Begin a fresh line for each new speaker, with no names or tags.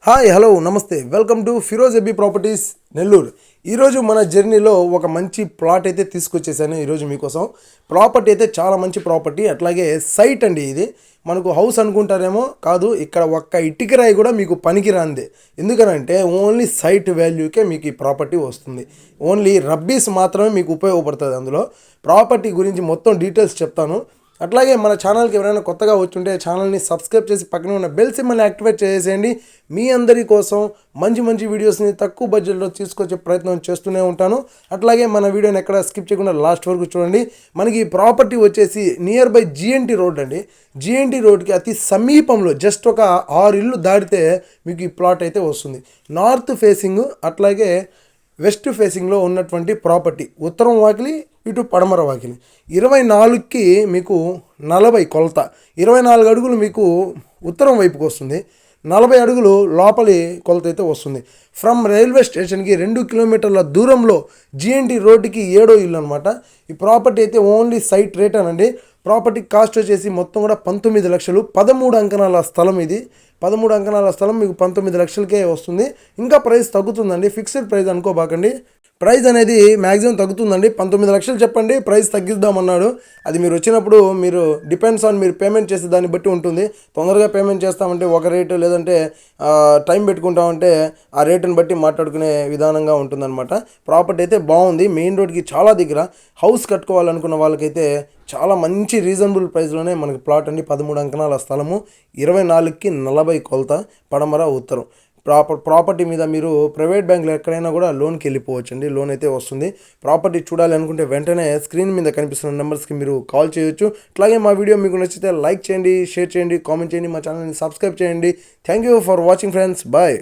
Hi hello నమస్తే welcome to Firoz AB properties Nellore. ఈరోజు మన జర్నీలో ఒక మంచి ప్లాట్ అయితే తీసుకొచ్చేసాను. ఈరోజు మీకోసం ప్రాపర్టీ అయితే చాలా మంచి ప్రాపర్టీ, అట్లాగే సైట్ అండి. ఇది మనకు హౌస్ అనుకుంటారేమో, కాదు. ఇక్కడ ఒక్క ఇటుక రాయి కూడా మీకు పనికి రాంది. ఎందుకనంటే ఓన్లీ సైట్ వాల్యూకే మీకు ఈ ప్రాపర్టీ వస్తుంది. ఓన్లీ రబ్బీస్ మాత్రమే మీకు ఉపయోగపడుతుంది. అందులో ప్రాపర్టీ గురించి మొత్తం డీటెయిల్స్ చెప్తాను. అట్లాగే మన ఛానల్కి ఎవరైనా కొత్తగా వచ్చుంటే ఛానల్ని సబ్స్క్రైబ్ చేసి పక్కన ఉన్న బెల్ సింబల్ని యాక్టివేట్ చేసేయండి. మీ అందరి కోసం మంచి మంచి వీడియోస్ని తక్కువ బడ్జెట్లో తీసుకొచ్చే ప్రయత్నం చేస్తూనే ఉంటాను. అట్లాగే మన వీడియోని ఎక్కడ స్కిప్ చేయకుండా లాస్ట్ వరకు చూడండి. మనకి ఈ ప్రాపర్టీ వచ్చేసి నియర్ బై జిఎన్టీ రోడ్ అండి. జిఎన్టీ రోడ్కి అతి సమీపంలో జస్ట్ ఒక 6 ఇళ్ళు దాటితే మీకు ఈ ప్లాట్ అయితే వస్తుంది. నార్త్ ఫేసింగ్ అట్లాగే వెస్ట్ ఫేసింగ్లో ఉన్నటువంటి ప్రాపర్టీ. ఉత్తరం వాకిలి, ఇటు పడమర వాకిలి. 24కి మీకు 40 కొలత. 24 అడుగులు మీకు ఉత్తరం వైపుకి వస్తుంది, 40 అడుగులు లోపలి కొలత అయితే వస్తుంది. ఫ్రమ్ రైల్వే స్టేషన్కి 2 కిలోమీటర్ల దూరంలో జిఎన్టీ రోడ్డుకి 7వ ఇల్లు అనమాట. ఈ ప్రాపర్టీ అయితే ఓన్లీ సైట్ రేట్ అనండి. ప్రాపర్టీ కాస్ట్ వచ్చేసి మొత్తం కూడా 19 లక్షలు. 13 అంకణాల స్థలం ఇది. 13 అంకణాల స్థలం మీకు 19 లక్షలకే వస్తుంది. ఇంకా ప్రైస్ తగ్గుతుందండి, ఫిక్స్డ్ ప్రైస్ అనుకోబాకండి. ప్రైస్ అనేది మ్యాక్సిమం తగ్గుతుందండి. 19 లక్షలు చెప్పండి, ప్రైస్ తగ్గిద్దామన్నాడు. అది మీరు వచ్చినప్పుడు మీరు డిపెండ్స్ ఆన్ మీరు పేమెంట్ చేసే దాన్ని బట్టి ఉంటుంది. తొందరగా పేమెంట్ చేస్తామంటే ఒక రేటు, లేదంటే టైం పెట్టుకుంటామంటే ఆ రేటుని బట్టి మాట్లాడుకునే విధానంగా ఉంటుందన్నమాట. ప్రాపర్టీ అయితే బాగుంది. మెయిన్ రోడ్కి చాలా దగ్గర. హౌస్ కట్టుకోవాలనుకున్న వాళ్ళకైతే చాలా మంచి రీజనబుల్ ప్రైస్లోనే మనకి ప్లాట్ అండి. 13 అంకణాల స్థలము, 24కి 40 కొలత, పడమర ఉత్తరం. ప్రాపర్టీ మీద మీరు ప్రైవేట్ బ్యాంకులో ఎక్కడైనా కూడా లోన్కి వెళ్ళిపోవచ్చు అండి. లోన్ అయితే వస్తుంది. ప్రాపర్టీ చూడాలి అనుకుంటే వెంటనే స్క్రీన్ మీద కనిపిస్తున్న నెంబర్స్కి మీరు కాల్ చేయొచ్చు. అట్లాగే మా వీడియో మీకు నచ్చితే లైక్ చేయండి, షేర్ చేయండి, కామెంట్ చేయండి, మా ఛానల్ని సబ్స్క్రైబ్ చేయండి. Thank you for watching friends. Bye.